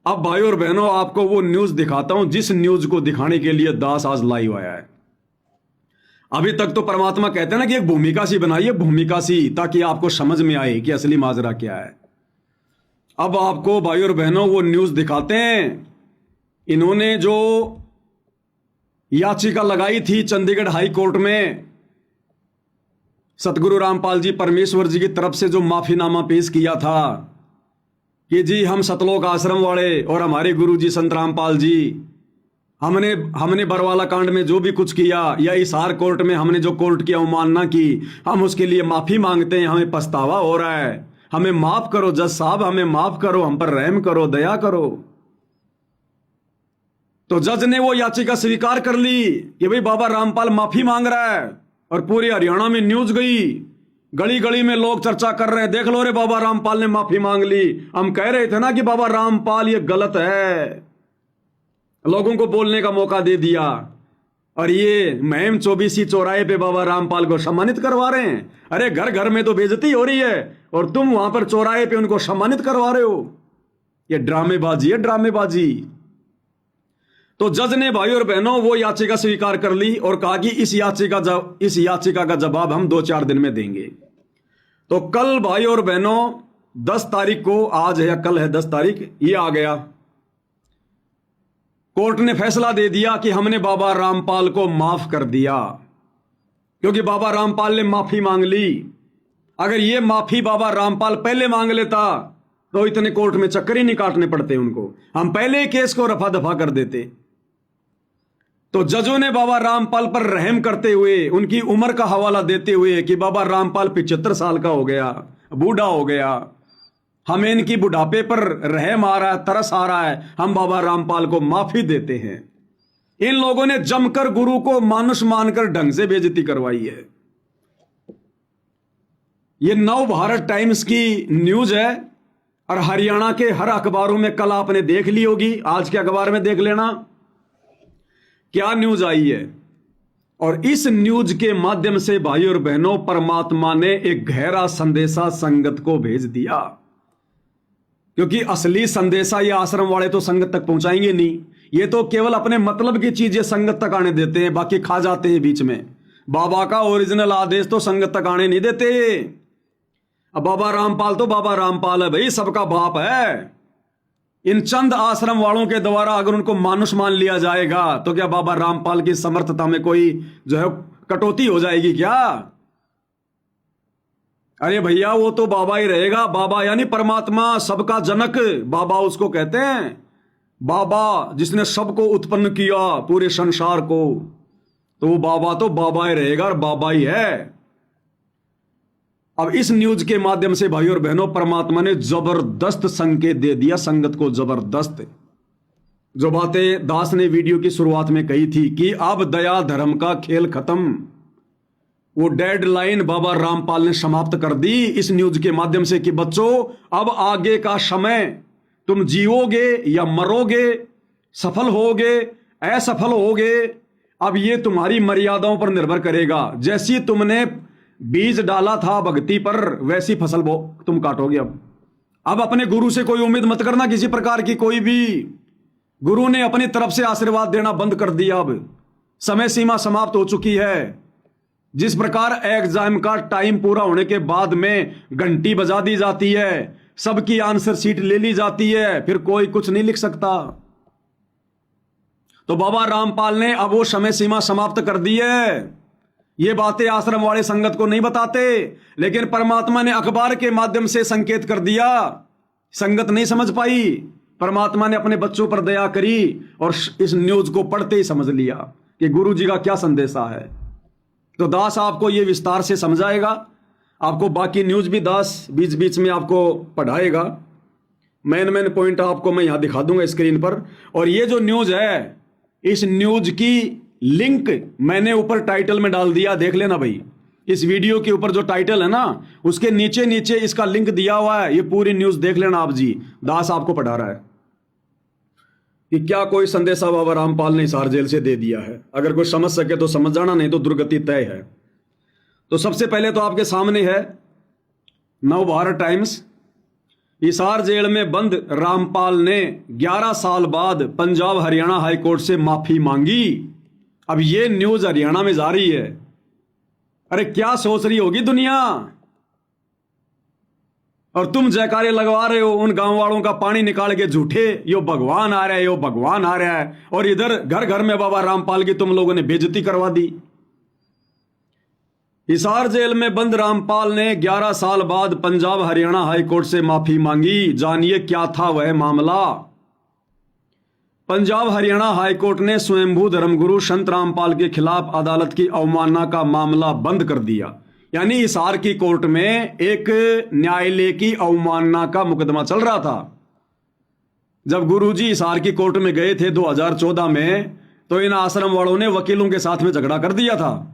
अब भाई और बहनों, आपको वो न्यूज दिखाता हूं जिस न्यूज को दिखाने के लिए दास आज लाइव आया है। अभी तक तो परमात्मा कहते हैं ना कि एक भूमिका सी बनाइए, भूमिका सी, ताकि आपको समझ में आए कि असली माजरा क्या है। अब आपको भाई और बहनों वो न्यूज दिखाते हैं। इन्होंने जो याचिका लगाई थी चंडीगढ़ हाई कोर्ट में, सतगुरु रामपाल जी परमेश्वर जी की तरफ से जो माफीनामा पेश किया था कि जी हम सतलोक आश्रम वाले और हमारे गुरु जी संत रामपाल जी, हमने बरवाला कांड में जो भी कुछ किया या हिसार कोर्ट में हमने जो कोर्ट की अवमानना की, हम उसके लिए माफी मांगते हैं। हमें पछतावा हो रहा है, हमें माफ करो जज साहब, हमें माफ करो, हम पर रहम करो, दया करो। तो जज ने वो याचिका स्वीकार कर ली कि भाई बाबा रामपाल माफी मांग रहा है, और पूरे हरियाणा में न्यूज गई, गली गली में लोग चर्चा कर रहे हैं, देख लो रे बाबा रामपाल ने माफी मांग ली। हम कह रहे थे ना कि बाबा रामपाल ये गलत है, लोगों को बोलने का मौका दे दिया, और ये महम 24 चौराहे पे बाबा रामपाल को सम्मानित करवा रहे हैं। अरे घर घर में तो बेइज्जती हो रही है और तुम वहां पर चौराहे पे उनको सम्मानित करवा रहे हो। ये ड्रामेबाजी है, ड्रामेबाजी। तो जज ने भाई और बहनों वो याचिका स्वीकार कर ली और कहा कि इस याचिका का जवाब हम 2-4 दिन में देंगे। तो कल भाई और बहनों 10 तारीख को, आज है या कल है 10 तारीख, ये आ गया। कोर्ट ने फैसला दे दिया कि हमने बाबा रामपाल को माफ कर दिया, क्योंकि बाबा रामपाल ने माफी मांग ली। अगर ये माफी बाबा रामपाल पहले मांग लेता तो इतने कोर्ट में चक्कर ही नहीं काटने पड़ते उनको, हम पहले ही केस को रफा दफा कर देते। तो जजों ने बाबा रामपाल पर रहम करते हुए, उनकी उम्र का हवाला देते हुए कि बाबा रामपाल 75 साल का हो गया, बूढ़ा हो गया, हमें इनकी बुढ़ापे पर रहम आ रहा है, तरस आ रहा है, हम बाबा रामपाल को माफी देते हैं। इन लोगों ने जमकर गुरु को मानुष मानकर ढंग से बेइज्जती करवाई है। ये नव भारत टाइम्स की न्यूज है और हरियाणा के हर अखबारों में कल आपने देख ली होगी, आज के अखबार में देख लेना क्या न्यूज आई है। और इस न्यूज के माध्यम से भाई और बहनों, परमात्मा ने एक गहरा संदेशा संगत को भेज दिया, क्योंकि असली संदेशा ये आश्रम वाले तो संगत तक पहुंचाएंगे नहीं। ये तो केवल अपने मतलब की चीजें संगत तक आने देते हैं, बाकी खा जाते हैं बीच में। बाबा का ओरिजिनल आदेश तो संगत तक आने नहीं देते। अब बाबा रामपाल तो बाबा रामपाल है भाई, सबका बाप है। इन चंद आश्रम वालों के द्वारा अगर उनको मानुष मान लिया जाएगा तो क्या बाबा रामपाल की समर्थता में कोई जो है कटौती हो जाएगी क्या? अरे भैया वो तो बाबा ही रहेगा। बाबा यानी परमात्मा, सबका जनक, बाबा उसको कहते हैं। बाबा जिसने सबको उत्पन्न किया, पूरे संसार को, तो वो बाबा तो बाबा ही रहेगा और बाबा ही है। अब इस न्यूज के माध्यम से भाई और बहनों, परमात्मा ने जबरदस्त संकेत दे दिया संगत को, जबरदस्त। जो बातें दास ने वीडियो की शुरुआत में कही थी कि अब दया धर्म का खेल खत्म, वो डेडलाइन बाबा रामपाल ने समाप्त कर दी इस न्यूज के माध्यम से कि बच्चों अब आगे का समय, तुम जीवोगे या मरोगे, सफल होगे असफल होगे, अब ये तुम्हारी मर्यादाओं पर निर्भर करेगा। जैसी तुमने बीज डाला था भक्ति पर, वैसी फसल तुम काटोगे। अब अपने गुरु से कोई उम्मीद मत करना किसी प्रकार की, कोई भी। गुरु ने अपनी तरफ से आशीर्वाद देना बंद कर दिया। अब समय सीमा समाप्त हो चुकी है। जिस प्रकार एग्जाम का टाइम पूरा होने के बाद में घंटी बजा दी जाती है, सबकी आंसर शीट ले ली जाती है, फिर कोई कुछ नहीं लिख सकता। तो बाबा रामपाल ने अब वो समय सीमा समाप्त कर दी है। ये बातें आश्रम वाले संगत को नहीं बताते, लेकिन परमात्मा ने अखबार के माध्यम से संकेत कर दिया। संगत नहीं समझ पाई, परमात्मा ने अपने बच्चों पर दया करी और इस न्यूज को पढ़ते ही समझ लिया कि गुरु जी का क्या संदेशा है। तो दास आपको ये विस्तार से समझाएगा, आपको बाकी न्यूज भी दास बीच बीच में आपको पढ़ाएगा। मेन पॉइंट आपको मैं यहां दिखा दूंगा स्क्रीन पर। और ये जो न्यूज है, इस न्यूज की लिंक मैंने ऊपर टाइटल में डाल दिया, देख लेना भाई। इस वीडियो के ऊपर जो टाइटल है ना, उसके नीचे नीचे इसका लिंक दिया हुआ है। ये पूरी न्यूज देख लेना आप जी। दास आपको पढ़ा रहा है कि क्या कोई संदेशा बाबा रामपाल ने हिसार जेल से दे दिया है। अगर कोई समझ सके तो समझ जाना, नहीं तो दुर्गति तय है। तो सबसे पहले तो आपके सामने है नव भारत टाइम्स। हिसार जेल में बंद रामपाल ने 11 साल बाद पंजाब हरियाणा हाई कोर्ट से माफी मांगी। अब ये न्यूज हरियाणा में जा रही है। अरे क्या सोच रही होगी दुनिया, और तुम जयकारे लगवा रहे हो उन गांव वालों का पानी निकाल के झूठे, यो भगवान आ रहा है, यो भगवान आ रहा है, और इधर घर घर में बाबा रामपाल की तुम लोगों ने बेइज्जती करवा दी। हिसार जेल में बंद रामपाल ने 11 साल बाद पंजाब हरियाणा हाई कोर्ट से माफी मांगी। जानिए क्या था वह मामला। पंजाब हरियाणा हाई कोर्ट ने स्वयंभू धर्मगुरु संत रामपाल के खिलाफ अदालत की अवमानना का मामला बंद कर दिया। यानी हिसार की कोर्ट में एक न्यायालय की अवमानना का मुकदमा चल रहा था। जब गुरुजी हिसार की कोर्ट में गए थे 2014 में, तो इन आश्रम वालों ने वकीलों के साथ में झगड़ा कर दिया था।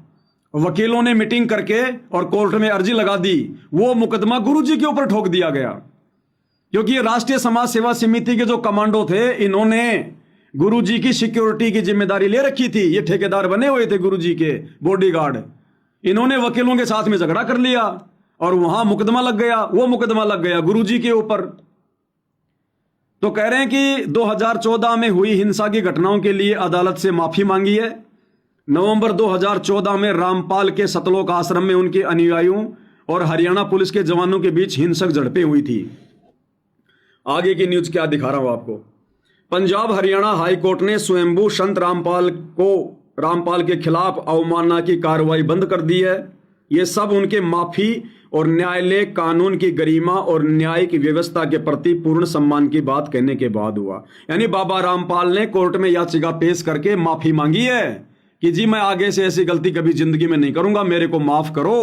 वकीलों ने मीटिंग करके और कोर्ट में अर्जी लगा दी। वो मुकदमा गुरुजी के ऊपर ठोक दिया गया, क्योंकि राष्ट्रीय समाज सेवा समिति के जो कमांडो थे, इन्होंने गुरुजी की सिक्योरिटी की जिम्मेदारी ले रखी थी। ये ठेकेदार बने हुए थे गुरुजी के बॉडीगार्ड। इन्होंने वकीलों के साथ में झगड़ा कर लिया और वहां मुकदमा लग गया। वो मुकदमा लग गया गुरुजी के ऊपर। तो कह रहे हैं कि 2014 में हुई हिंसा की घटनाओं के लिए अदालत से माफी मांगी है। नवंबर 2014 में रामपाल के सतलोक आश्रम में उनके अनुयायियों और हरियाणा पुलिस के जवानों के बीच हिंसक झड़पें हुई थी। आगे की न्यूज क्या दिखा रहा हूं आपको। पंजाब हरियाणा हाई कोर्ट ने स्वयंभू संत रामपाल के खिलाफ अवमानना की कार्रवाई बंद कर दी है। यह सब उनके माफी और न्यायालय कानून की गरिमा और न्यायिक व्यवस्था के प्रति पूर्ण सम्मान की बात कहने के बाद हुआ। यानी बाबा रामपाल ने कोर्ट में याचिका पेश करके माफी मांगी है कि जी मैं आगे से ऐसी गलती कभी जिंदगी में नहीं करूंगा, मेरे को माफ करो।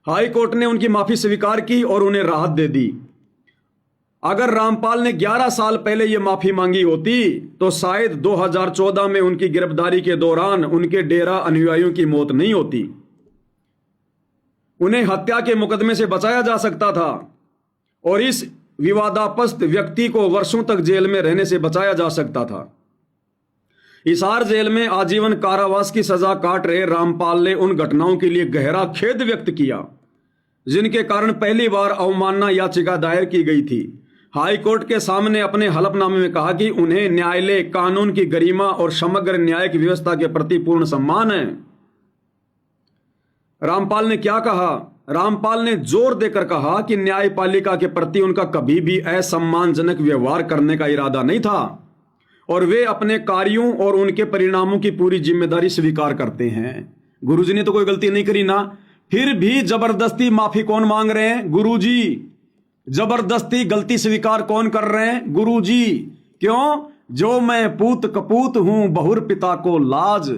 हाई कोर्ट ने उनकी माफी स्वीकार की और उन्हें राहत दे दी। अगर रामपाल ने 11 साल पहले यह माफी मांगी होती तो शायद 2014 में उनकी गिरफ्तारी के दौरान उनके डेरा अनुयायियों की मौत नहीं होती। उन्हें हत्या के मुकदमे से बचाया जा सकता था और इस विवादास्पद व्यक्ति को वर्षों तक जेल में रहने से बचाया जा सकता था। हिसार जेल में आजीवन कारावास की सजा काट रहे रामपाल ने उन घटनाओं के लिए गहरा खेद व्यक्त किया जिनके कारण पहली बार अवमानना याचिका दायर की गई थी। हाई कोर्ट के सामने अपने हलफनामे में कहा कि उन्हें न्यायालय कानून की गरिमा और समग्र न्यायिक व्यवस्था के प्रति पूर्ण सम्मान है। रामपाल ने क्या कहा? रामपाल ने जोर देकर कहा कि न्यायपालिका के प्रति उनका कभी भी असम्मानजनक व्यवहार करने का इरादा नहीं था और वे अपने कार्यों और उनके परिणामों की पूरी जिम्मेदारी स्वीकार करते हैं। गुरुजी ने तो कोई गलती नहीं करी ना, फिर भी जबरदस्ती माफी कौन मांग रहे हैं? गुरुजी। जबरदस्ती गलती स्वीकार कौन कर रहे हैं? गुरुजी। क्यों? जो मैं पूत कपूत हूं बहुर पिता को लाज।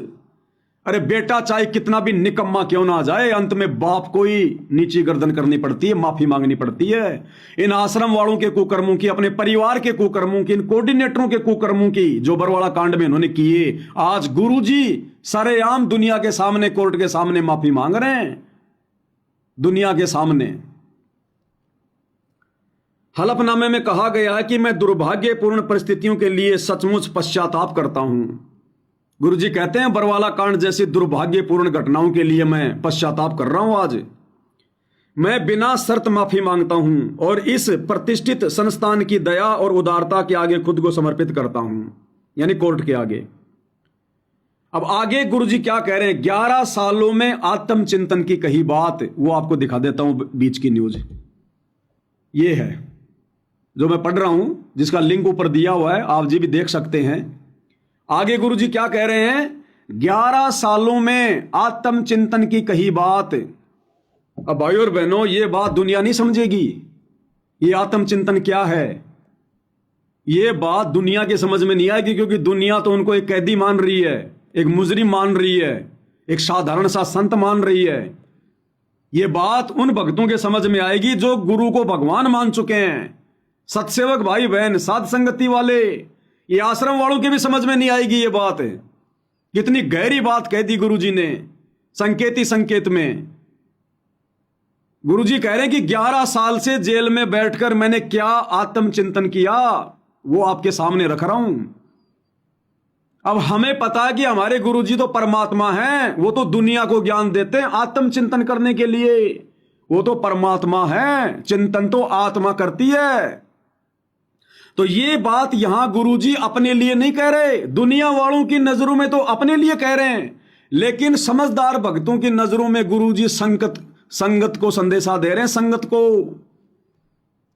अरे बेटा चाहे कितना भी निकम्मा क्यों ना जाए, अंत में बाप को ही नीची गर्दन करनी पड़ती है, माफी मांगनी पड़ती है। इन आश्रम वालों के कुकर्मों की, अपने परिवार के कुकर्मों की, इन कोऑर्डिनेटरों के कुकर्मों की जो बरवाड़ा कांड में इन्होंने किए, आज गुरुजी सरेआम दुनिया के सामने, कोर्ट के सामने माफी मांग रहे हैं। दुनिया के सामने हलफनामे में कहा गया है कि मैं दुर्भाग्यपूर्ण परिस्थितियों के लिए सचमुच पश्चाताप करता हूं। गुरुजी कहते हैं बरवाला कांड जैसी दुर्भाग्यपूर्ण घटनाओं के लिए मैं पश्चाताप कर रहा हूं। आज मैं बिना शर्त माफी मांगता हूं और इस प्रतिष्ठित संस्थान की दया और उदारता के आगे खुद को समर्पित करता हूं, यानी कोर्ट के आगे। अब आगे गुरुजी क्या कह रहे हैं? 11 सालों में आत्मचिंतन की कही बात, वो आपको दिखा देता हूं। बीच की न्यूज ये है जो मैं पढ़ रहा हूं, जिसका लिंक ऊपर दिया हुआ है, आप जी भी देख सकते हैं। आगे गुरुजी क्या कह रहे हैं? 11 सालों में आत्मचिंतन की कही बात। अब भाई और बहनों, ये बात दुनिया नहीं समझेगी। ये आत्मचिंतन क्या है, ये बात दुनिया के समझ में नहीं आएगी, क्योंकि दुनिया तो उनको एक कैदी मान रही है, एक मुजरिम मान रही है, एक साधारण सा संत मान रही है। ये बात उन भक्तों के समझ में आएगी जो गुरु को भगवान मान चुके हैं। सत्सेवक भाई बहन, साध संगति वाले, ये आश्रम वालों के भी समझ में नहीं आएगी ये बात। कितनी गहरी बात कह दी गुरुजी ने संकेती संकेत में। गुरुजी कह रहे हैं कि 11 साल से जेल में बैठकर मैंने क्या आत्मचिंतन किया, वो आपके सामने रख रहा हूं। अब हमें पता है कि हमारे गुरुजी तो परमात्मा हैं, वो तो दुनिया को ज्ञान देते हैं आत्मचिंतन करने के लिए। वो तो परमात्मा है, चिंतन तो आत्मा करती है। तो ये बात यहां गुरुजी अपने लिए नहीं कह रहे, दुनिया वालों की नजरों में तो अपने लिए कह रहे हैं, लेकिन समझदार भक्तों की नजरों में गुरुजी संगत को संदेशा दे रहे हैं, संगत को,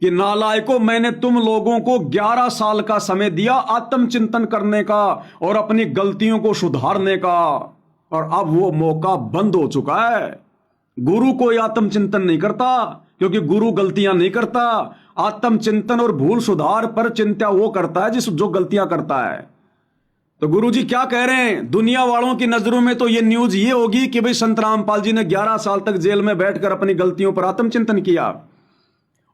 कि नालायकों, मैंने तुम लोगों को 11 साल का समय दिया आत्मचिंतन करने का और अपनी गलतियों को सुधारने का, और अब वो मौका बंद हो चुका है। गुरु कोई आत्मचिंतन नहीं करता, क्योंकि गुरु गलतियां नहीं करता। आत्मचिंतन और भूल सुधार पर चिंता वो करता है जो गलतियां करता है। तो गुरुजी क्या कह रहे हैं, दुनिया वालों की नजरों में तो ये न्यूज ये होगी कि भाई संत रामपाल जी ने 11 साल तक जेल में बैठकर अपनी गलतियों पर आत्मचिंतन किया,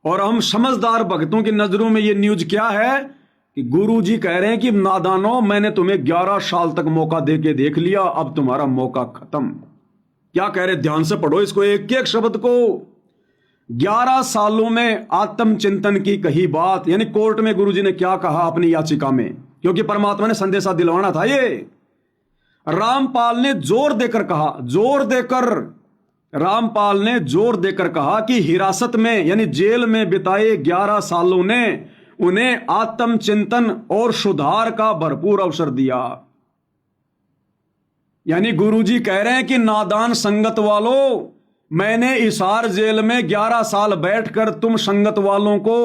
और हम समझदार भक्तों की नजरों में ये न्यूज क्या है कि गुरुजी कह रहे हैं कि नादानो, मैंने तुम्हें 11 साल तक मौका देके देख लिया, अब तुम्हारा मौका खत्म। क्या कह रहे, ध्यान से पढ़ो इसको, एक एक शब्द को। 11 सालों में आत्मचिंतन की कही बात, यानी कोर्ट में गुरुजी ने क्या कहा अपनी याचिका में, क्योंकि परमात्मा ने संदेशा दिलवाना था। ये रामपाल ने जोर देकर कहा, रामपाल ने जोर देकर कहा कि हिरासत में यानी जेल में बिताए 11 सालों ने उन्हें आत्मचिंतन और सुधार का भरपूर अवसर दिया। यानी गुरुजी कह रहे हैं कि नादान संगत वालों, मैंने हिसार जेल में 11 साल बैठकर तुम संगत वालों को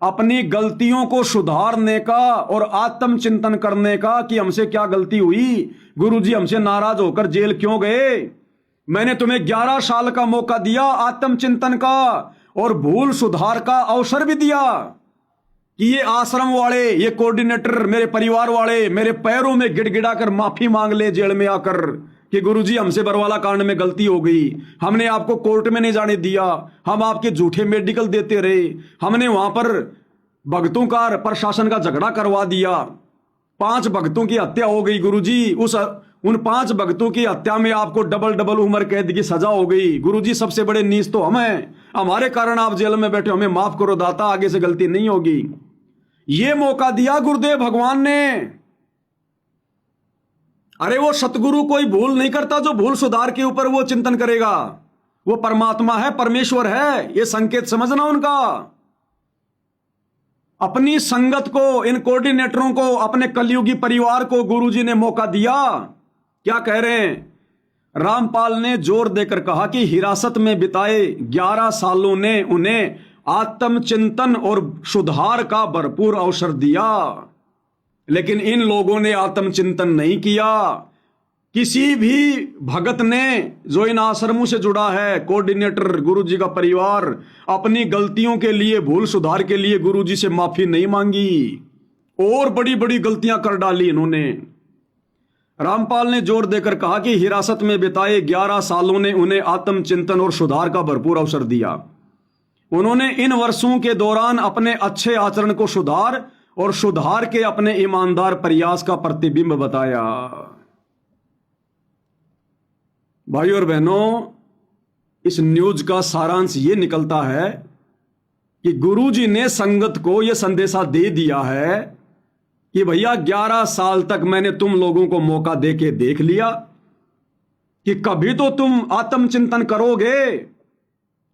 अपनी गलतियों को सुधारने का और आत्मचिंतन करने का कि हमसे क्या गलती हुई, गुरुजी हमसे नाराज होकर जेल क्यों गए, मैंने तुम्हें 11 साल का मौका दिया आत्मचिंतन का और भूल सुधार का अवसर भी दिया, कि ये आश्रम वाले, ये कोऑर्डिनेटर, मेरे परिवार वाले मेरे पैरों में गिड़गिड़ाकर माफी मांग ले जेल में आकर कि गुरुजी हमसे बरवाला कांड में गलती हो गई, हमने आपको कोर्ट में नहीं जाने दिया, हम आपके झूठे मेडिकल देते रहे, हमने वहां पर भक्तों का प्रशासन का झगड़ा करवा दिया, 5 भक्तों की हत्या हो गई गुरुजी, उन 5 भक्तों की हत्या में आपको डबल उम्र कैद की सजा हो गई। गुरुजी सबसे बड़े नीच तो हम हैं, हमारे कारण आप जेल में बैठे, हमें माफ करो दाता, आगे से गलती नहीं होगी। ये मौका दिया गुरुदेव भगवान ने। अरे वो सतगुरु कोई भूल नहीं करता जो भूल सुधार के ऊपर वो चिंतन करेगा, वो परमात्मा है, परमेश्वर है, ये संकेत समझना उनका। अपनी संगत को, इन कोऑर्डिनेटरों को, अपने कलयुगी परिवार को गुरुजी ने मौका दिया। क्या कह रहे हैं, रामपाल ने जोर देकर कहा कि हिरासत में बिताए 11 सालों ने उन्हें आत्मचिंतन और सुधार का भरपूर अवसर दिया, लेकिन इन लोगों ने आत्मचिंतन नहीं किया। किसी भी भगत ने जो इन आश्रमों से जुड़ा है, कोऑर्डिनेटर, गुरुजी का परिवार, अपनी गलतियों के लिए, भूल सुधार के लिए गुरुजी से माफी नहीं मांगी और बड़ी बड़ी गलतियां कर डाली इन्होंने। रामपाल ने जोर देकर कहा कि हिरासत में बिताए 11 सालों ने उन्हें आत्मचिंतन और सुधार का भरपूर अवसर दिया। उन्होंने इन वर्षों के दौरान अपने अच्छे आचरण को सुधार और सुधार के अपने ईमानदार प्रयास का प्रतिबिंब बताया। भाइयों और बहनों, इस न्यूज का सारांश ये निकलता है कि गुरुजी ने संगत को यह संदेशा दे दिया है कि भैया 11 साल तक मैंने तुम लोगों को मौका देके देख लिया कि कभी तो तुम आत्मचिंतन करोगे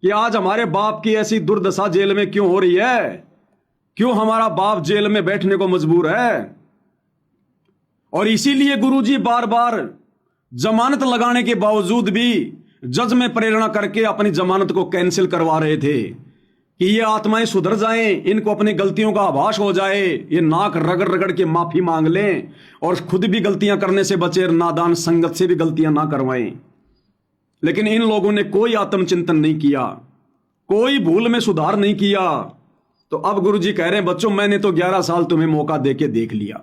कि आज हमारे बाप की ऐसी दुर्दशा जेल में क्यों हो रही है, क्यों हमारा बाप जेल में बैठने को मजबूर है। और इसीलिए गुरुजी बार बार जमानत लगाने के बावजूद भी जज में प्रेरणा करके अपनी जमानत को कैंसिल करवा रहे थे कि ये आत्माएं सुधर जाएं, इनको अपनी गलतियों का आभास हो जाए, ये नाक रगड़ रगड़ के माफी मांग लें और खुद भी गलतियां करने से बचे, नादान संगत से भी गलतियां ना करवाएं। लेकिन इन लोगों ने कोई आत्मचिंतन नहीं किया, कोई भूल में सुधार नहीं किया। तो अब गुरुजी कह रहे हैं, बच्चों मैंने तो 11 साल तुम्हें मौका देके देख लिया,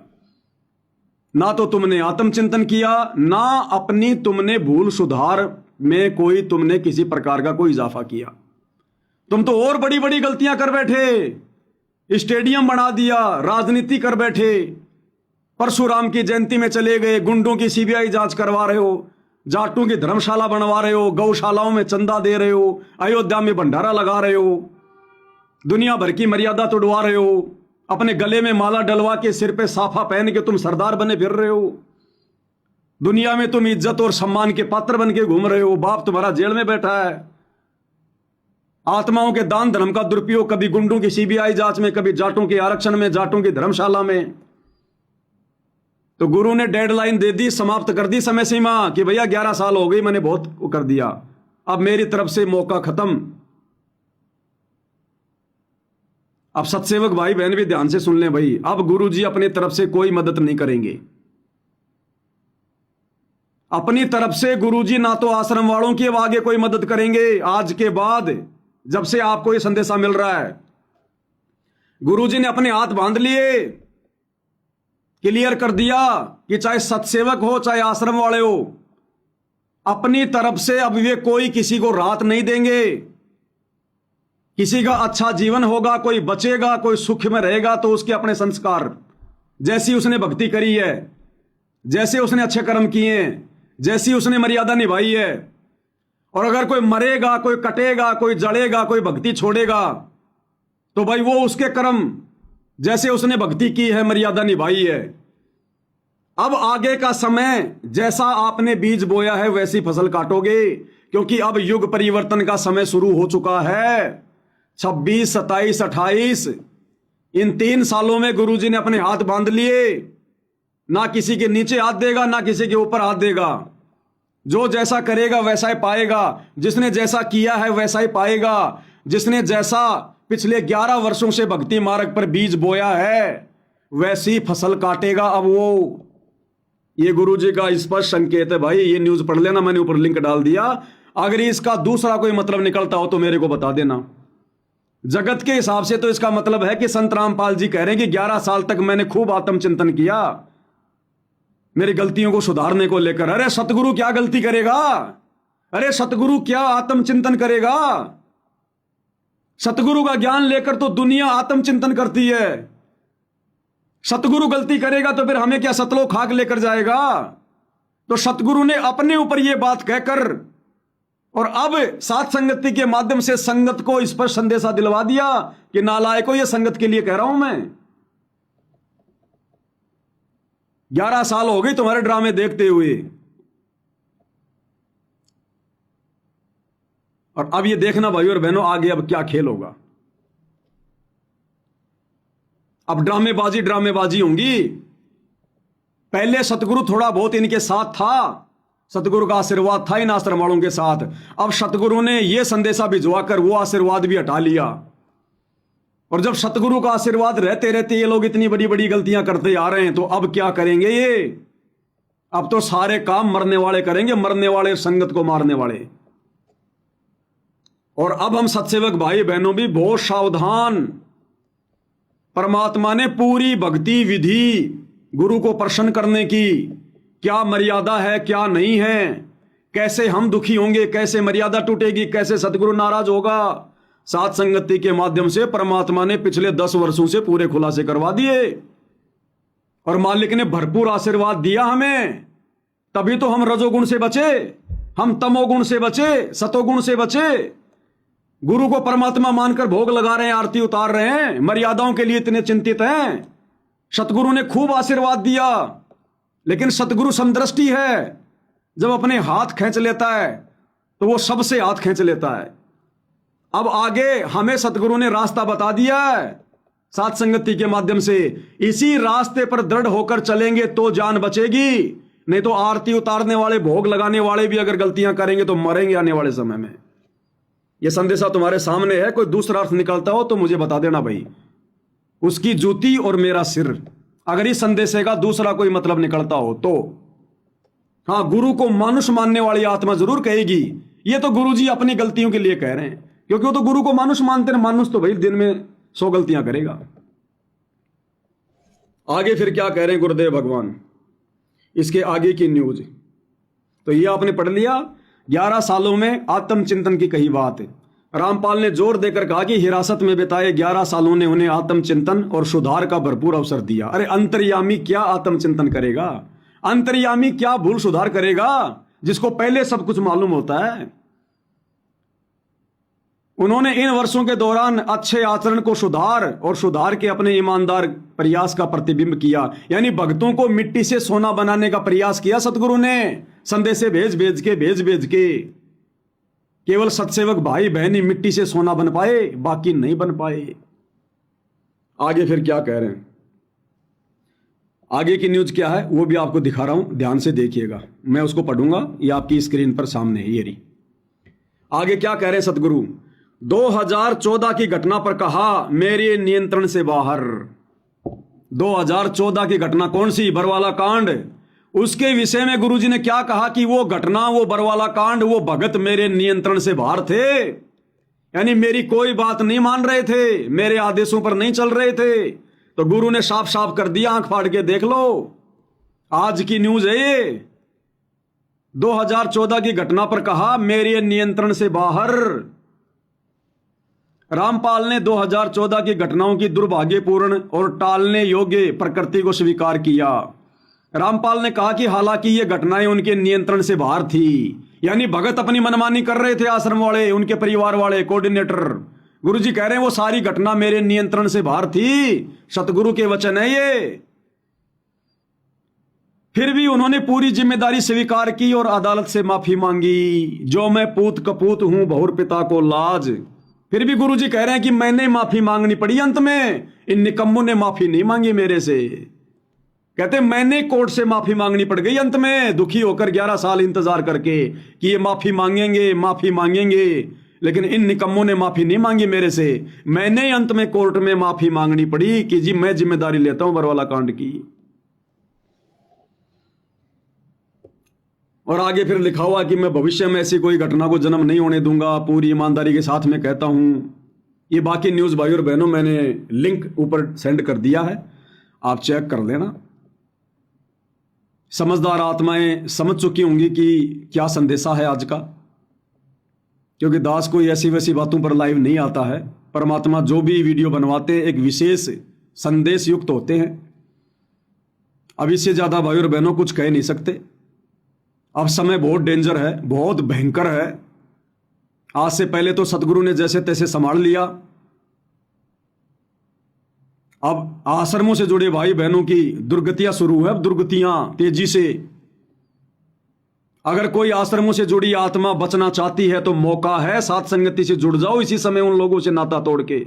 ना तो तुमने आत्मचिंतन किया, ना अपनी तुमने भूल सुधार में कोई तुमने किसी प्रकार का कोई इजाफा किया। तुम तो और बड़ी बड़ी गलतियां कर बैठे, स्टेडियम बना दिया, राजनीति कर बैठे, परशुराम की जयंती में चले गए, गुंडों की सीबीआई जांच करवा रहे हो, जाटों की धर्मशाला बनवा रहे हो, गौशालाओं में चंदा दे रहे हो, अयोध्या में भंडारा लगा रहे हो, दुनिया भर की मर्यादा तोड़वा रहे हो, अपने गले में माला डलवा के सिर पे साफा पहन के तुम सरदार बने फिर रहे हो, दुनिया में तुम इज्जत और सम्मान के पात्र बन के घूम रहे हो, बाप तुम्हारा जेल में बैठा है। आत्माओं के दान धर्म का दुरुपयोग, कभी गुंडों की सीबीआई जांच में, कभी जाटों के आरक्षण में, जाटों की धर्मशाला में। तो गुरु ने डेडलाइन दे दी, समाप्त कर दी समय सीमा कि भैया 11 साल हो गई, मैंने बहुत कर दिया, अब मेरी तरफ से मौका खत्म। अब सत्सेवक भाई बहन भी ध्यान से सुन लें भाई, अब गुरु जी अपनी तरफ से कोई मदद नहीं करेंगे। अपनी तरफ से गुरुजी ना तो आश्रम वालों की अब आगे कोई मदद करेंगे। आज के बाद जब से आपको ये संदेशा मिल रहा है, गुरुजी ने अपने हाथ बांध लिए, क्लियर कर दिया कि चाहे सत्सेवक हो चाहे आश्रम वाले हो, अपनी तरफ से अब वे कोई किसी को राहत नहीं देंगे। किसी का अच्छा जीवन होगा, कोई बचेगा, कोई सुख में रहेगा तो उसके अपने संस्कार, जैसी उसने भक्ति करी है, जैसे उसने अच्छे कर्म किए हैं, जैसी उसने मर्यादा निभाई है। और अगर कोई मरेगा, कोई कटेगा, कोई जड़ेगा, कोई भक्ति छोड़ेगा, तो भाई वो उसके कर्म, जैसे उसने भक्ति की है, मर्यादा निभाई है। अब आगे का समय जैसा आपने बीज बोया है वैसी फसल काटोगे, क्योंकि अब युग परिवर्तन का समय शुरू हो चुका है। 26, 27, 28 इन 3 सालों में गुरुजी ने अपने हाथ बांध लिए। ना किसी के नीचे हाथ देगा, ना किसी के ऊपर हाथ देगा। जो जैसा करेगा वैसा ही पाएगा, जिसने जैसा किया है वैसा ही पाएगा। जिसने जैसा पिछले 11 वर्षों से भक्ति मार्ग पर बीज बोया है वैसी फसल काटेगा अब वो। ये गुरुजी का स्पष्ट संकेत है भाई, ये न्यूज पढ़ लेना, मैंने ऊपर लिंक डाल दिया। अगर इसका दूसरा कोई मतलब निकलता हो तो मेरे को बता देना। जगत के हिसाब से तो इसका मतलब है कि संत रामपाल जी कह रहे हैं कि 11 साल तक मैंने खूब आत्मचिंतन किया मेरी गलतियों को सुधारने को लेकर। अरे सतगुरु क्या गलती करेगा? अरे सतगुरु क्या आत्मचिंतन करेगा? सतगुरु का ज्ञान लेकर तो दुनिया आत्मचिंतन करती है। सतगुरु गलती करेगा तो फिर हमें क्या सतलोक खाक लेकर जाएगा? तो सतगुरु ने अपने ऊपर यह बात कहकर और अब साथ संगति के माध्यम से संगत को स्पष्ट संदेशा दिलवा दिया कि नालायकों, ये संगत के लिए कह रहा हूं मैं। 11 साल हो गए तुम्हारे ड्रामे देखते हुए, और अब ये देखना भाई और बहनों आगे अब क्या खेल होगा। अब ड्रामेबाजी होंगी। पहले सतगुरु थोड़ा बहुत इनके साथ था, सतगुरु का आशीर्वाद था इन आश्रम वालों के साथ। अब सतगुरु ने यह संदेशा भिजवाकर वो आशीर्वाद भी हटा लिया। और जब सतगुरु का आशीर्वाद रहते रहते ये लोग इतनी बड़ी बड़ी गलतियां करते आ रहे हैं, तो अब क्या करेंगे ये? अब तो सारे काम मरने वाले करेंगे, मरने वाले संगत को मारने वाले। और अब हम सत्सेवक भाई बहनों भी बहुत सावधान। परमात्मा ने पूरी भक्ति विधि गुरु को प्रसन्न करने की क्या मर्यादा है, क्या नहीं है, कैसे हम दुखी होंगे, कैसे मर्यादा टूटेगी, कैसे सतगुरु नाराज होगा, सात संगति के माध्यम से परमात्मा ने पिछले 10 वर्षों से पूरे खुलासे करवा दिए। और मालिक ने भरपूर आशीर्वाद दिया हमें, तभी तो हम रजोगुण से बचे, हम तमोगुण से बचे, सतोगुण से बचे। गुरु को परमात्मा मानकर भोग लगा रहे हैं, आरती उतार रहे हैं, मर्यादाओं के लिए इतने चिंतित हैं। सतगुरु ने खूब आशीर्वाद दिया, लेकिन सतगुरु समदृष्टि है। जब अपने हाथ खींच लेता है तो वो सबसे हाथ खींच लेता है। अब आगे हमें सतगुरु ने रास्ता बता दिया है सात संगति के माध्यम से। इसी रास्ते पर दृढ़ होकर चलेंगे तो जान बचेगी, नहीं तो आरती उतारने वाले, भोग लगाने वाले भी अगर गलतियां करेंगे तो मरेंगे आने वाले समय में। यह संदेशा तुम्हारे सामने है, कोई दूसरा अर्थ निकलता हो तो मुझे बता देना भाई। उसकी जूती और मेरा सिर, अगर इस संदेशे का दूसरा कोई मतलब निकलता हो तो। हाँ, गुरु को मानुष मानने वाली आत्मा जरूर कहेगी ये तो गुरुजी अपनी गलतियों के लिए कह रहे हैं, क्योंकि वो तो गुरु को मानुष मानते हैं। मानुष तो भाई दिन में 100 गलतियां करेगा। आगे फिर क्या कह रहे हैं गुरुदेव भगवान, इसके आगे की न्यूज तो ये आपने पढ़ लिया। 11 सालों में आत्मचिंतन की कही बात। रामपाल ने जोर देकर कहा कि हिरासत में बिताए 11 सालों ने उन्हें आत्मचिंतन और सुधार का भरपूर अवसर दिया। अरे अंतर्यामी क्या आत्मचिंतन करेगा? अंतर्यामी क्या भूल सुधार करेगा, जिसको पहले सब कुछ मालूम होता है? उन्होंने इन वर्षों के दौरान अच्छे आचरण को सुधार और सुधार के अपने ईमानदार प्रयास का प्रतिबिंब किया। यानी भक्तों को मिट्टी से सोना बनाने का प्रयास किया सतगुरु ने, संदेशे भेज भेज के केवल सत्सेवक भाई बहन ही मिट्टी से सोना बन पाए, बाकी नहीं बन पाए। आगे फिर क्या कह रहे हैं, आगे की न्यूज क्या है वो भी आपको दिखा रहा हूं, ध्यान से देखिएगा। मैं उसको पढ़ूंगा, ये आपकी स्क्रीन पर सामने है, ये रही। आगे क्या कह रहे हैं सतगुरु, 2014 की घटना पर कहा मेरे नियंत्रण से बाहर। 2014 की घटना कौन सी, बरवाला कांड। उसके विषय में गुरुजी ने क्या कहा कि वो घटना, वो बरवाला कांड, वो भगत मेरे नियंत्रण से बाहर थे, यानी मेरी कोई बात नहीं मान रहे थे, मेरे आदेशों पर नहीं चल रहे थे। तो गुरु ने साफ साफ कर दिया, आंख फाड़ के देख लो, आज की न्यूज है ये। 2014 की घटना पर कहा मेरे नियंत्रण से बाहर। रामपाल ने 2014 की घटनाओं की दुर्भाग्यपूर्ण और टालने योग्य प्रकृति को स्वीकार किया। रामपाल ने कहा कि हालांकि ये घटनाएं उनके नियंत्रण से बाहर थी, यानी भगत अपनी मनमानी कर रहे थे, आश्रम वाले, उनके परिवार वाले, कोऑर्डिनेटर। गुरुजी कह रहे हैं वो सारी घटना मेरे नियंत्रण से बाहर थी, सतगुरु के वचन है ये। फिर भी उन्होंने पूरी जिम्मेदारी स्वीकार की और अदालत से माफी मांगी। जो मैं पूत कपूत हूं बहुर पिता को लाज। फिर भी गुरुजी कह रहे हैं कि मैंने माफी मांगनी पड़ी अंत में, इन निकम्मों ने माफी नहीं मांगी मेरे से। कहते मैंने कोर्ट से माफी मांगनी पड़ गई अंत में, दुखी होकर 11 साल इंतजार करके कि ये माफी मांगेंगे, माफी मांगेंगे, लेकिन इन निकम्मों ने माफी नहीं मांगी मेरे से। मैंने अंत में कोर्ट में माफी मांगनी पड़ी कि जी मैं जिम्मेदारी लेता हूं बरवाला कांड की। और आगे फिर लिखा हुआ कि मैं भविष्य में ऐसी कोई घटना को जन्म नहीं होने दूंगा, पूरी ईमानदारी के साथ में कहता हूं। ये बाकी न्यूज भाई और बहनों मैंने लिंक ऊपर सेंड कर दिया है, आप चेक कर लेना। समझदार आत्माएं समझ चुकी होंगी कि क्या संदेशा है आज का, क्योंकि दास कोई ऐसी वैसी बातों पर लाइव नहीं आता है। परमात्मा जो भी वीडियो बनवाते हैं एक विशेष संदेश युक्त होते हैं। अब इससे ज्यादा भाई और बहनों कुछ कह नहीं सकते। अब समय बहुत डेंजर है, बहुत भयंकर है। आज से पहले तो सतगुरु ने जैसे तैसे संभाल लिया, अब आश्रमों से जुड़े भाई बहनों की दुर्गतियां शुरू है। अब दुर्गतियां तेजी से, अगर कोई आश्रमों से जुड़ी आत्मा बचना चाहती है तो मौका है, साथ संगति से जुड़ जाओ इसी समय उन लोगों से नाता तोड़ के।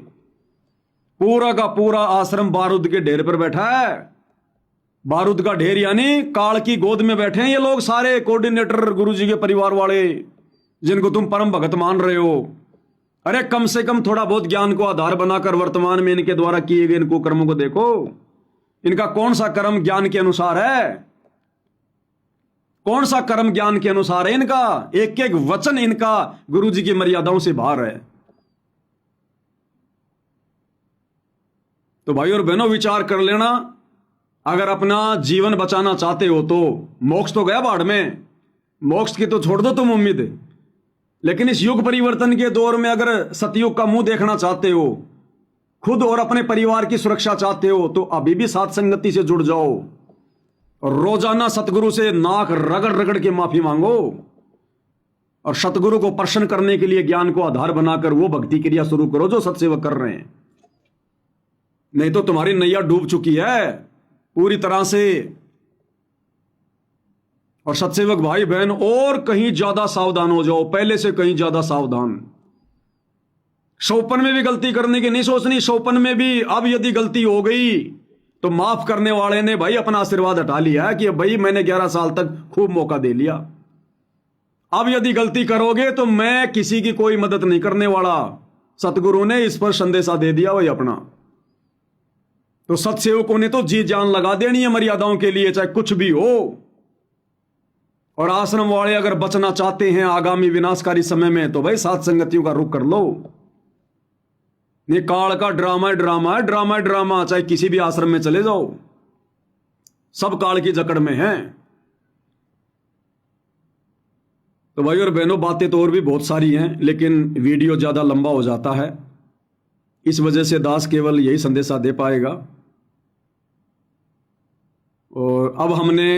पूरा का पूरा आश्रम बारूद के ढेर पर बैठा है। बारूद का ढेर यानी काल की गोद में बैठे हैं ये लोग सारे, कोऑर्डिनेटर, गुरुजी के परिवार वाले, जिनको तुम परम भगत मान रहे हो। अरे कम से कम थोड़ा बहुत ज्ञान को आधार बनाकर वर्तमान में इनके द्वारा किए गए इनको कर्मों को देखो। इनका कौन सा कर्म ज्ञान के अनुसार है, कौन सा कर्म ज्ञान के अनुसार है इनका। एक एक वचन इनका गुरुजी की मर्यादाओं से बाहर है। तो भाई और बहनों विचार कर लेना, अगर अपना जीवन बचाना चाहते हो तो मोक्ष तो गया बाढ़ में, मोक्ष की तो छोड़ दो तुम उम्मीद, लेकिन इस युग परिवर्तन के दौर में अगर सतयुग का मुंह देखना चाहते हो, खुद और अपने परिवार की सुरक्षा चाहते हो, तो अभी भी साथ संगति से जुड़ जाओ और रोजाना सतगुरु से नाक रगड़ रगड़ के माफी मांगो और सतगुरु को प्रसन्न करने के लिए ज्ञान को आधार बनाकर वो भक्ति क्रिया शुरू करो जो सत्सेवक कर रहे हैं। नहीं तो तुम्हारी नैया डूब चुकी है पूरी तरह से। और सत्सेवक भाई बहन और कहीं ज्यादा सावधान हो जाओ, पहले से कहीं ज्यादा सावधान। शोपन में भी गलती करने की नहीं सोचनी। शोपन में भी अब यदि गलती हो गई तो माफ करने वाले ने भाई अपना आशीर्वाद हटा लिया कि भाई मैंने 11 साल तक खूब मौका दे लिया। अब यदि गलती करोगे तो मैं किसी की कोई मदद नहीं करने वाला। सतगुरु ने इस पर संदेशा दे दिया वही अपना। तो सत्सेवकों ने तो जी जान लगा देनी है मर्यादाओं के लिए, चाहे कुछ भी हो। और आश्रम वाले अगर बचना चाहते हैं आगामी विनाशकारी समय में तो भाई सात संगतियों का रुख कर लो। ये काल का ड्रामा है, ड्रामा है, ड्रामा है, ड्रामा। चाहे किसी भी आश्रम में चले जाओ, सब काल की जकड़ में है। तो भाई और बहनों बातें तो और भी बहुत सारी हैं, लेकिन वीडियो ज्यादा लंबा हो जाता है, इस वजह से दास केवल यही संदेशा दे पाएगा। और अब हमने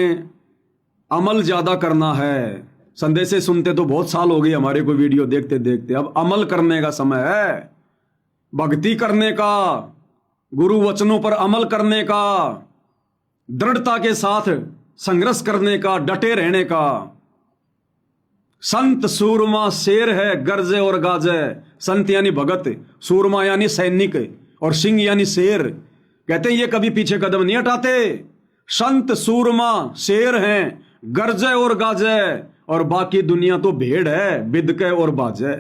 अमल ज्यादा करना है। संदेशे सुनते तो बहुत साल हो गए हमारे को, वीडियो देखते देखते। अब अमल करने का समय है, भक्ति करने का, गुरु वचनों पर अमल करने का, दृढ़ता के साथ संघर्ष करने का, डटे रहने का। संत सूरमा शेर है गरजे और गाजे। संत यानी भगत, सूरमा यानी सैनिक, और सिंह यानी शेर। कहते हैं ये कभी पीछे कदम नहीं हटाते। संत सूरमा शेर हैं गरजे और गाजे, और बाकी दुनिया तो भेड़ है बिदके और बाजे।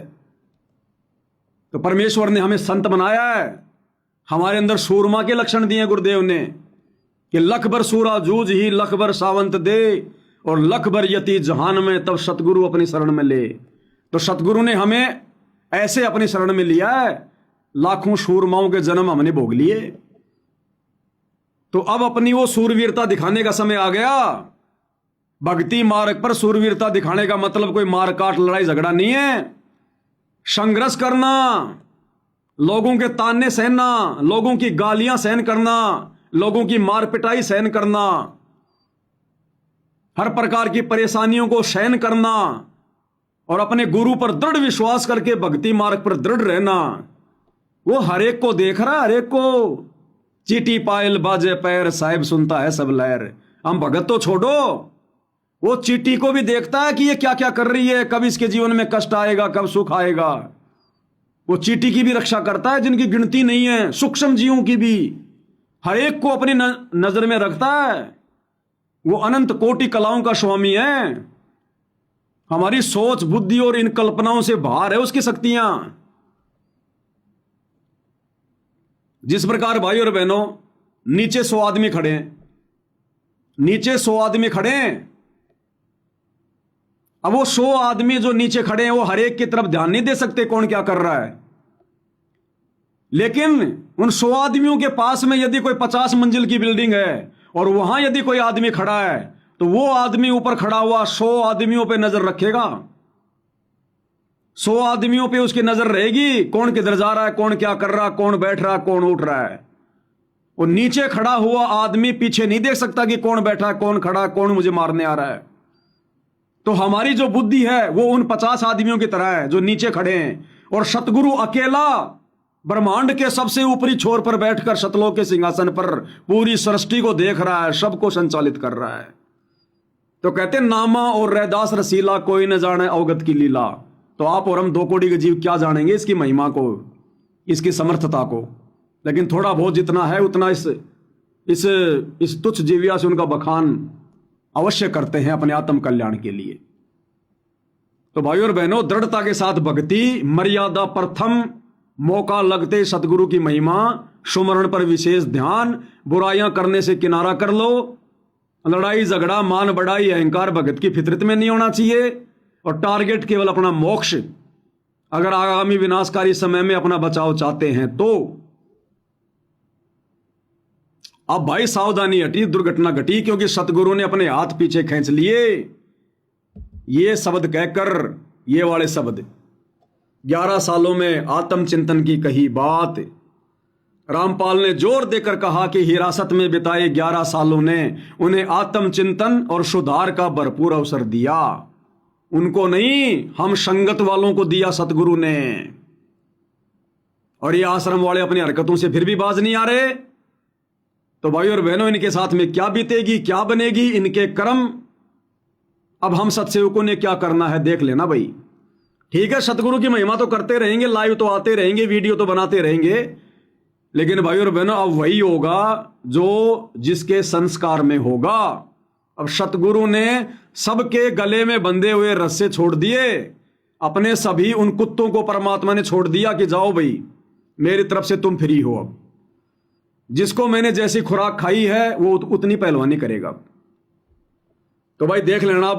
तो परमेश्वर ने हमें संत बनाया है, हमारे अंदर सूरमा के लक्षण दिए गुरुदेव ने कि लख भर सूरा जूझ ही लख भर सावंत दे, और लख भर यति जहान में तब सतगुरु अपनी शरण में ले। तो सतगुरु ने हमें ऐसे अपनी शरण में लिया है, लाखों सूरमाओं के जन्म हमने भोग लिए। तो अब अपनी वो सूरवीरता दिखाने का समय आ गया। भक्ति मार्ग पर सूरवीरता दिखाने का मतलब कोई मार काट लड़ाई झगड़ा नहीं है। संघर्ष करना, लोगों के ताने सहना, लोगों की गालियां सहन करना, लोगों की मार पिटाई सहन करना, हर प्रकार की परेशानियों को सहन करना, और अपने गुरु पर दृढ़ विश्वास करके भक्ति मार्ग पर दृढ़ रहना। वो हर एक को देख रहा, हर एक को। चीटी पायल बाजे पैर साहिब सुनता है सब लहर। हम भगत तो छोड़ो, वो चीटी को भी देखता है कि ये क्या क्या कर रही है, कब इसके जीवन में कष्ट आएगा, कब सुख आएगा। वो चीटी की भी रक्षा करता है जिनकी गिनती नहीं है, सूक्ष्म जीवों की भी। हर एक को अपनी नजर में रखता है। वो अनंत कोटि कलाओं का स्वामी है। हमारी सोच बुद्धि और इन कल्पनाओं से बाहर है उसकी शक्तियां। जिस प्रकार भाई और बहनों नीचे 100 आदमी खड़े हैं, नीचे 100 आदमी खड़े हैं। अब वो 100 आदमी जो नीचे खड़े हैं वो हर एक की तरफ ध्यान नहीं दे सकते कौन क्या कर रहा है। लेकिन उन 100 आदमियों के पास में यदि कोई 50 मंजिल की बिल्डिंग है और वहां यदि कोई आदमी खड़ा है, तो वो आदमी ऊपर खड़ा हुआ 100 आदमियों पे नजर रखेगा। 100 आदमियों पे उसकी नजर रहेगी, कौन किधर जा रहा है, कौन क्या कर रहा है, कौन बैठ रहा है, कौन उठ रहा है। वो नीचे खड़ा हुआ आदमी पीछे नहीं देख सकता कि कौन बैठा है, कौन खड़ा है, कौन मुझे मारने आ रहा है। तो हमारी जो बुद्धि है वो उन 50 आदमियों की तरह है जो नीचे खड़े हैं, और सतगुरु अकेला ब्रह्मांड के सबसे ऊपरी छोर पर बैठकर सतलोक के सिंहासन पर पूरी सृष्टि को देख रहा है, सबको संचालित कर रहा है। तो कहते नामा और रैदास रसीला कोई न जाने अवगत की लीला। तो आप और हम 2 कोटि के जीव क्या जानेंगे इसकी महिमा को, इसकी समर्थता को। लेकिन थोड़ा बहुत जितना है उतना इस तुच्छ जीविया से उनका बखान अवश्य करते हैं अपने आत्म कल्याण के लिए। तो भाइयों और बहनों, दृढ़ता के साथ भक्ति, मर्यादा प्रथम, मौका लगते सतगुरु की महिमा, सुमरण पर विशेष ध्यान, बुराइयां करने से किनारा कर लो। लड़ाई झगड़ा मान बढ़ाई अहंकार भगत की फितरत में नहीं होना चाहिए, और टारगेट केवल अपना मोक्ष। अगर आगामी विनाशकारी समय में अपना बचाव चाहते हैं तो अब भाई सावधानी हटी, दुर्घटना घटी, क्योंकि सतगुरु ने अपने हाथ पीछे खींच लिए। ये शब्द कहकर, ये वाले शब्द 11 सालों में आत्मचिंतन की कही बात। रामपाल ने जोर देकर कहा कि हिरासत में बिताए 11 सालों ने उन्हें आत्मचिंतन और सुधार का भरपूर अवसर दिया। उनको नहीं, हम संगत वालों को दिया सतगुरु ने। और ये आश्रम वाले अपनी हरकतों से फिर भी बाज नहीं आ रहे। तो भाई और बहनों, इनके साथ में क्या बीतेगी, क्या बनेगी, इनके कर्म। अब हम सत्सेवकों ने क्या करना है देख लेना भाई। ठीक है, सतगुरु की महिमा तो करते रहेंगे, लाइव तो आते रहेंगे, वीडियो तो बनाते रहेंगे, लेकिन भाई और बहनों अब वही होगा जो जिसके संस्कार में होगा। अब सतगुरु ने सबके गले में बंधे हुए रस्से छोड़ दिए, अपने सभी उन कुत्तों को परमात्मा ने छोड़ दिया कि जाओ भाई मेरी तरफ से तुम फ्री हो। अब जिसको मैंने जैसी खुराक खाई है वो उतनी पहलवानी करेगा। तो भाई देख लेना।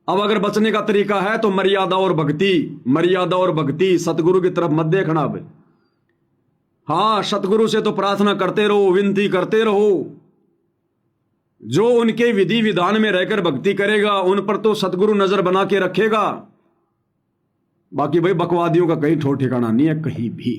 अब अगर बचने का तरीका है तो मर्यादा और भक्ति, मर्यादा और भक्ति, सतगुरु की तरफ मत देखना। अब हाँ, सतगुरु से तो प्रार्थना करते रहो, विनती करते रहो। जो उनके विधि विधान में रहकर भक्ति करेगा उन पर तो सतगुरु नजर बना के रखेगा। बाकी भाई बकवादियों का कहीं ठोर ठिकाना नहीं है कहीं भी।